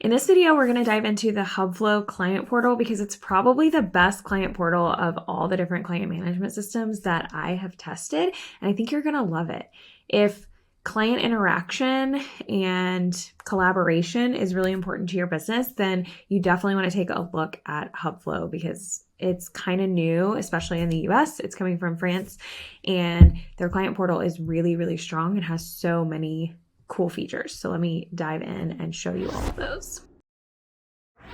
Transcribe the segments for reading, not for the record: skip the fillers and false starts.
In this video, we're going to dive into the Hubflo client portal because it's probably the best client portal of all the different client management systems that I have tested, and I think you're going to love it. If client interaction and collaboration is really important to your business, then you definitely want to take a look at Hubflo because it's kind of new, especially in the US. It's coming from France, and their client portal is really, really strong and has so many cool features. So let me dive in and show you all of those.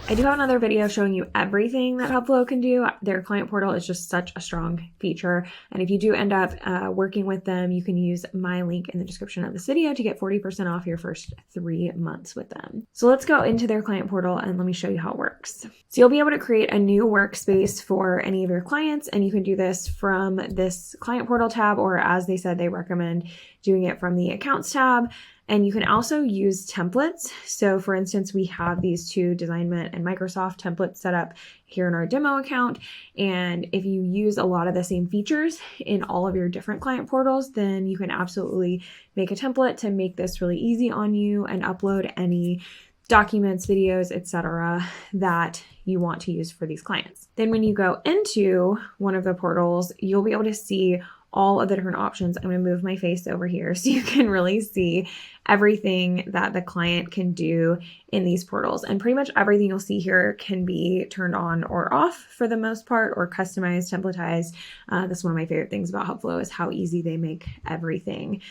I do have another video showing you everything that Hubflo can do. Their client portal is just such a strong feature. And if you do end up working with them, you can use my link in the description of this video to get 40% off your first 3 months with them. So let's go into their client portal and let me show you how it works. So you'll be able to create a new workspace for any of your clients, and you can do this from this client portal tab, or as they said, they recommend doing it from the accounts tab. And you can also use templates. So for instance, we have these two DESIGNBYLANEY and Microsoft templates set up here in our demo account. And if you use a lot of the same features in all of your different client portals, then you can absolutely make a template to make this really easy on you and upload any documents, videos, etc. that you want to use for these clients. Then when you go into one of the portals, you'll be able to see all of the different options. I'm going to move my face over here so you can really see everything that the client can do in these portals. And pretty much everything you'll see here can be turned on or off for the most part, or customized, templatized. That's one of my favorite things about Hubflo is how easy they make everything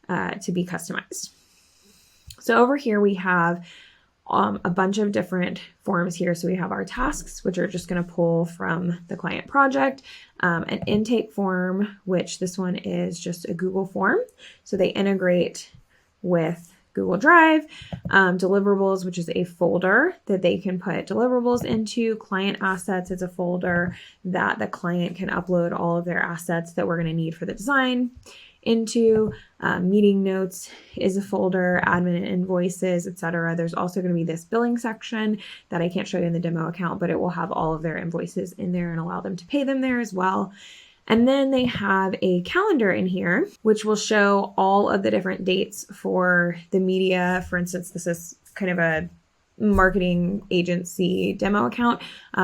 to be customized. So over here we have a bunch of different forms here. So we have our tasks, which are just going to pull from the client project, an intake form, which this one is just a Google form. So they integrate with Google Drive, deliverables, which is a folder that they can put deliverables into. Client assets is a folder that the client can upload all of their assets that we're going to need for the design into. Meeting notes is a folder, admin and invoices, etc. There's also going to be this billing section that I can't show you in the demo account, but it will have all of their invoices in there and allow them to pay them there as well. And then they have a calendar in here, which will show all of the different dates for the media. For instance, this is kind of a marketing agency demo account.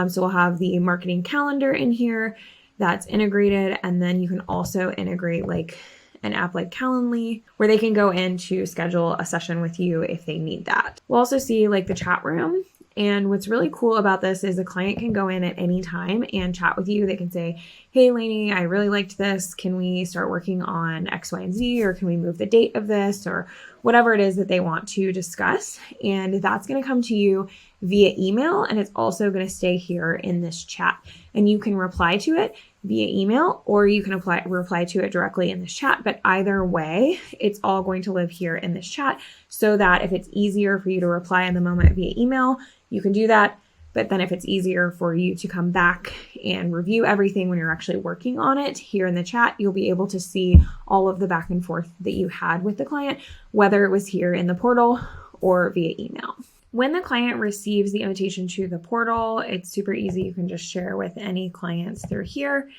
So we'll have the marketing calendar in here that's integrated. And then you can also integrate like an app like Calendly, where they can go in to schedule a session with you if they need that. We'll also see like the chat room. And what's really cool about this is the client can go in at any time and chat with you. They can say, hey, Laney, I really liked this. Can we start working on X, Y, and Z? Or can we move the date of this? Or whatever it is that they want to discuss. And that's going to come to you via email. And it's also going to stay here in this chat. And you can reply to it via email, or you can reply to it directly in this chat. But either way, it's all going to live here in this chat, so that if it's easier for you to reply in the moment via email, you can do that. But then if it's easier for you to come back and review everything when you're actually working on it here in the chat, you'll be able to see all of the back and forth that you had with the client, whether it was here in the portal or via email. When the client receives the invitation to the portal, it's super easy. You can just share with any clients through here.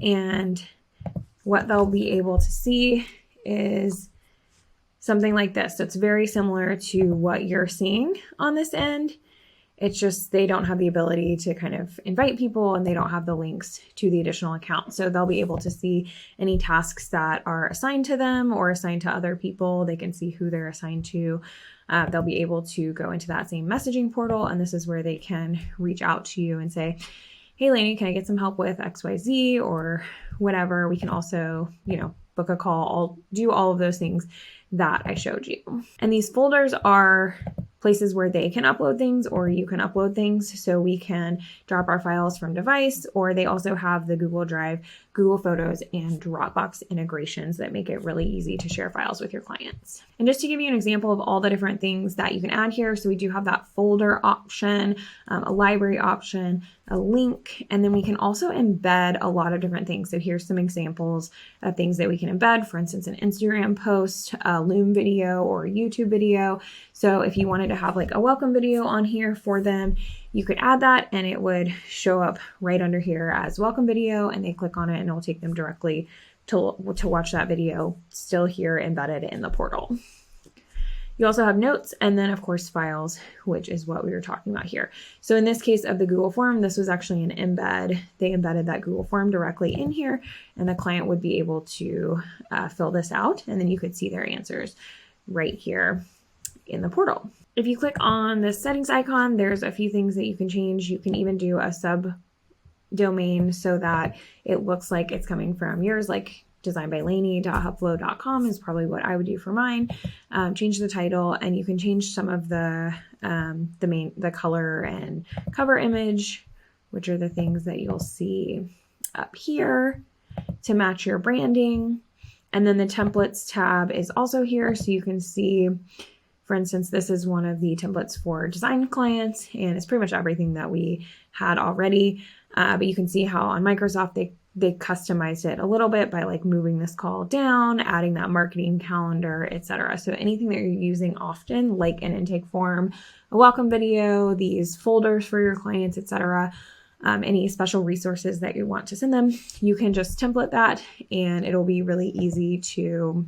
And what they'll be able to see is something like this. So it's very similar to what you're seeing on this end. It's just they don't have the ability to kind of invite people, and they don't have the links to the additional account. So they'll be able to see any tasks that are assigned to them or assigned to other people. They can see who they're assigned to. They'll be able to go into that same messaging portal, and this is where they can reach out to you and say, hey, Laney, can I get some help with XYZ or whatever? We can also, book a call. I'll do all of those things that I showed you. And these folders are places where they can upload things or you can upload things. So we can drop our files from device, or they also have the Google Drive, Google Photos, and Dropbox integrations that make it really easy to share files with your clients. And just to give you an example of all the different things that you can add here, so we do have that folder option, a library option, a link, and then we can also embed a lot of different things. So here's some examples of things that we can embed, for instance, an Instagram post, a Loom video, or a YouTube video. So if you wanted to have like a welcome video on here for them, you could add that and it would show up right under here as welcome video, and they click on it and it will take them directly to watch that video still here embedded in the portal. You also have notes and then of course files, which is what we were talking about here. So in this case of the Google form, this was actually an embed. They embedded that Google form directly in here and the client would be able to fill this out and then you could see their answers right here in the portal. If you click on the settings icon, there's a few things that you can change. You can even do a subdomain so that it looks like it's coming from yours, like designbylaney.hubflo.com is probably what I would do for mine. Change the title and you can change some of the color and cover image, which are the things that you'll see up here to match your branding. And then the templates tab is also here. So you can see, for instance, this is one of the templates for design clients and it's pretty much everything that we had already. But you can see how on Microsoft, they customized it a little bit by like moving this call down, adding that marketing calendar, etc. So anything that you're using often, like an intake form, a welcome video, these folders for your clients, etc. Any special resources that you want to send them, you can just template that and it'll be really easy to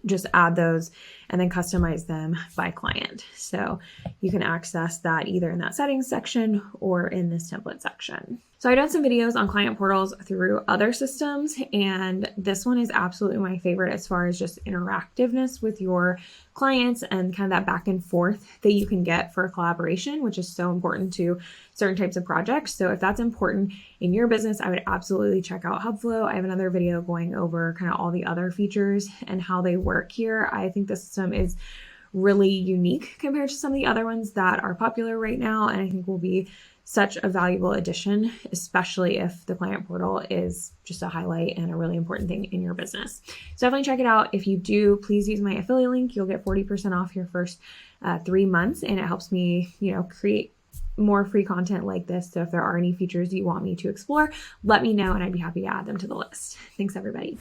just add those and then customize them by client. So you can access that either in that settings section or in this template section. So I've done some videos on client portals through other systems, and this one is absolutely my favorite as far as just interactiveness with your clients and kind of that back and forth that you can get for collaboration, which is so important to certain types of projects. So if that's important in your business, I would absolutely check out Hubflo. I have another video going over kind of all the other features and how they work here. I think the system is really unique compared to some of the other ones that are popular right now, and I think will be such a valuable addition, especially if the client portal is just a highlight and a really important thing in your business. So definitely check it out. If you do, please use my affiliate link. You'll get 40% off your first 3 months, and it helps me, create more free content like this. So if there are any features you want me to explore, let me know and I'd be happy to add them to the list. Thanks, everybody.